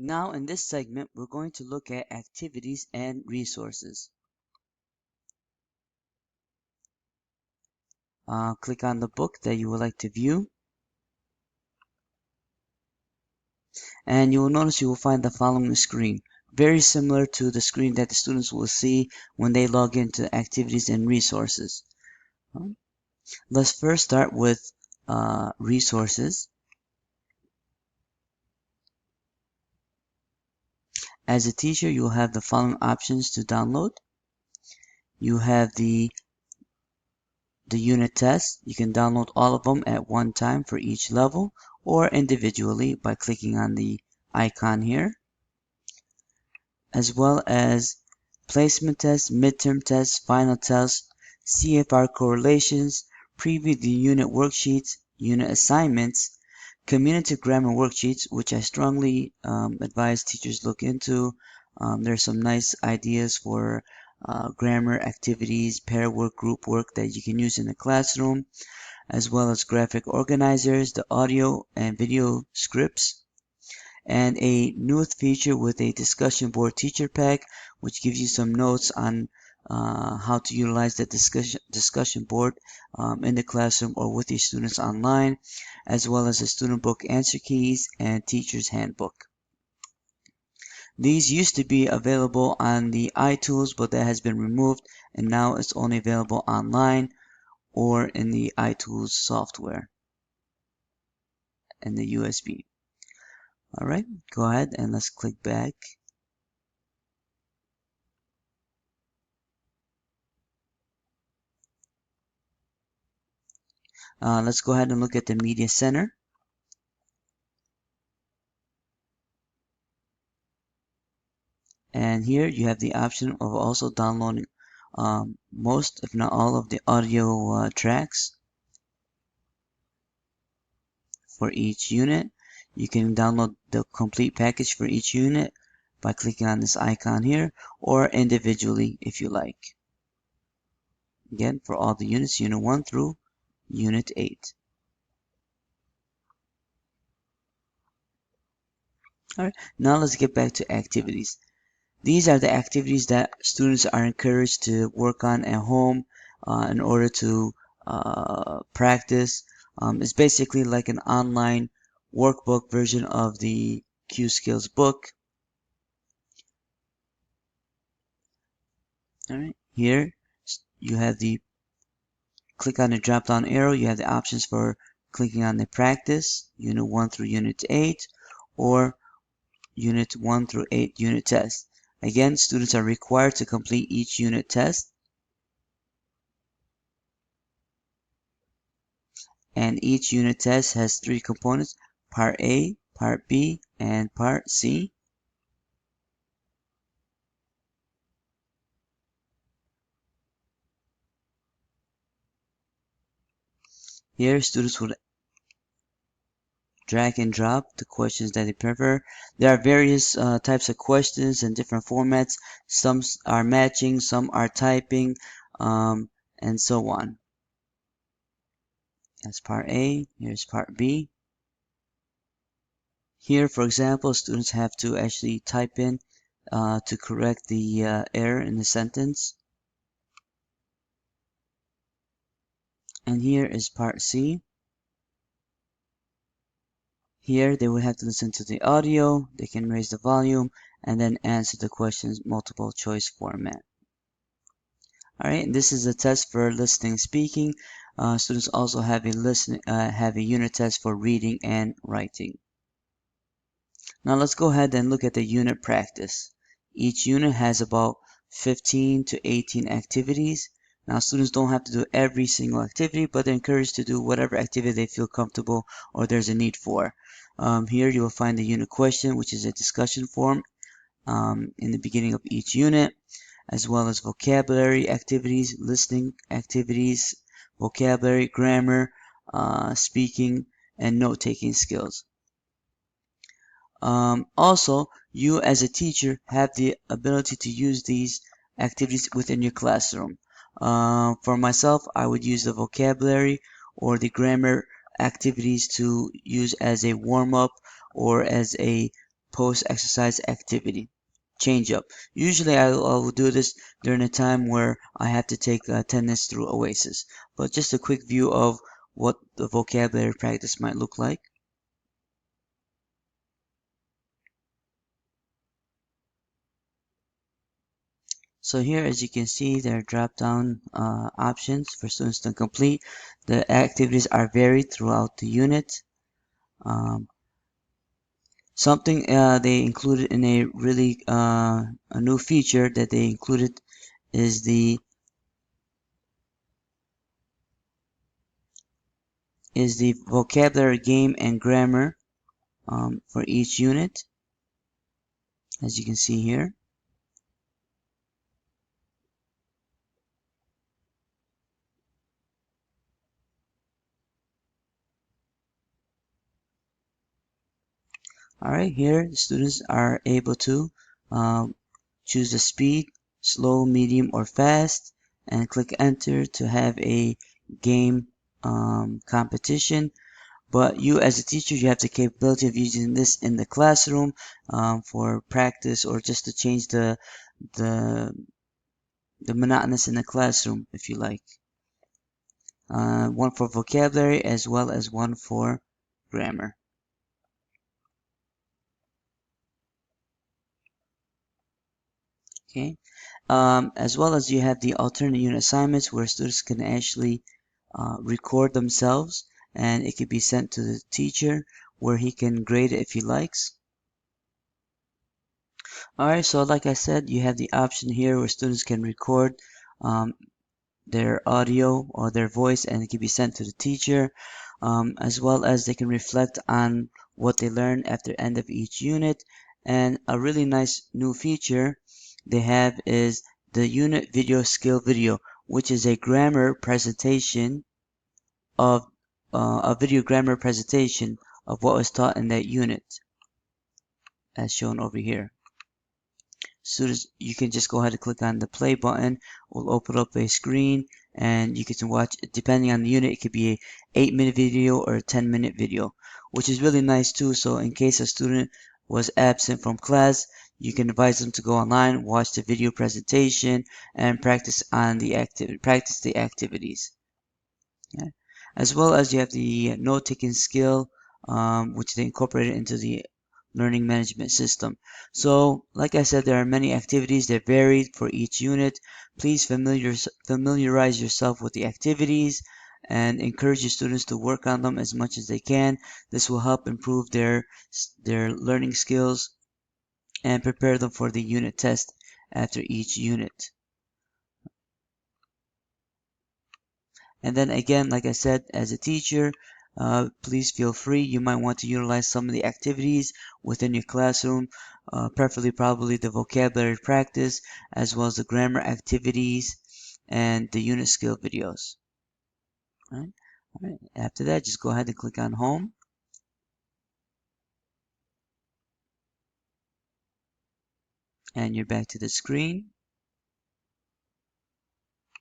Now in this segment, we're going to look at activities and resources. Click on the book that you would like to view. And you will notice you will find the following screen. Very similar to the screen that the students will see when they log into activities and resources. Let's first start with resources. As a teacher, you will have the following options to download. You have the unit tests. You can download all of them at one time for each level or individually by clicking on the icon here, as well as placement tests, midterm tests, final tests, CFR correlations, preview the unit worksheets, unit assignments, community grammar worksheets, which I strongly advise teachers look into. There's some nice ideas for grammar activities, pair work, group work that you can use in the classroom, as well as graphic organizers, the audio and video scripts, and a newest feature with a discussion board teacher pack, which gives you some notes on how to utilize the discussion board in the classroom or with your students online, as well as a student book answer keys and teacher's handbook. These used to be available on the iTools, but that has been removed, and now it's only available online or in the iTools software and the USB. Alright, go ahead and let's click back. Let's go ahead and look at the Media Center. And here you have the option of also downloading most, if not all, of the audio tracks for each unit. You can download the complete package for each unit by clicking on this icon here, or individually if you like. Again, for all the units, Unit 1 through Unit 8. Alright, now let's get back to activities. These are the activities that students are encouraged to work on at home in order to practice. It's basically like an online workbook version of the Qskills book. Alright, here you have the click on the drop down arrow. You have the options for clicking on the practice, Unit 1 through Unit 8, or Unit 1 through 8 unit test. Again, students are required to complete each unit test. And each unit test has 3 components: Part A, Part B, and Part C. Here, students will drag and drop the questions that they prefer. There are various types of questions and different formats. Some are matching, some are typing, and so on. That's Part A. Here's Part B. Here, for example, students have to actually type in to correct the error in the sentence. And here is Part C. Here they will have to listen to the audio, they can raise the volume, and then answer the questions multiple choice format. Alright, and this is a test for listening and speaking. Students also have a unit test for reading and writing. Now let's go ahead and look at the unit practice. Each unit has about 15 to 18 activities. Now students don't have to do every single activity, but they're encouraged to do whatever activity they feel comfortable or there's a need for. Here you will find the unit question, which is a discussion form in the beginning of each unit, as well as vocabulary activities, listening activities, vocabulary, grammar, speaking, and note-taking skills. Also, you as a teacher have the ability to use these activities within your classroom. For myself, I would use the vocabulary or the grammar activities to use as a warm-up or as a post-exercise activity. Change up. Usually I will do this during a time where I have to take attendance through Oasis. But just a quick view of what the vocabulary practice might look like. So here, as you can see, there are drop-down options for students to complete. The activities are varied throughout the unit. Something they included in a really a new feature that they included is the vocabulary game and grammar for each unit, as you can see here. Alright, here the students are able to choose the speed, slow, medium, or fast, and click enter to have a game competition. But you as a teacher, you have the capability of using this in the classroom for practice or just to change the, the monotonous in the classroom if you like. One for vocabulary as well as one for grammar. Okay. As well as you have the alternate unit assignments where students can actually record themselves and it could be sent to the teacher where he can grade it if he likes. Alright, so like I said, you have the option here where students can record their audio or their voice and it can be sent to the teacher, as well as they can reflect on what they learned after the end of each unit. And a really nice new feature they have is the unit video skill video, which is a grammar presentation of a video grammar presentation of what was taught in that unit, as shown over here. Students, you can just go ahead and click on the play button. Will open up a screen and you can watch, depending on the unit, it could be a 8-minute video or a 10-minute video, which is really nice too. So in case a student was absent from class, you can advise them to go online, watch the video presentation, and practice the activities. Yeah. As well as you have the note-taking skill, which they incorporated into the learning management system. So, like I said, there are many activities that vary for each unit. Please familiarize yourself with the activities and encourage your students to work on them as much as they can. This will help improve their learning skills and prepare them for the unit test after each unit. And then again, like I said, as a teacher, please feel free. You might want to utilize some of the activities within your classroom, preferably probably the vocabulary practice, as well as the grammar activities and the unit skill videos. All right. All right. After that, just go ahead and click on Home. And you're back to the screen.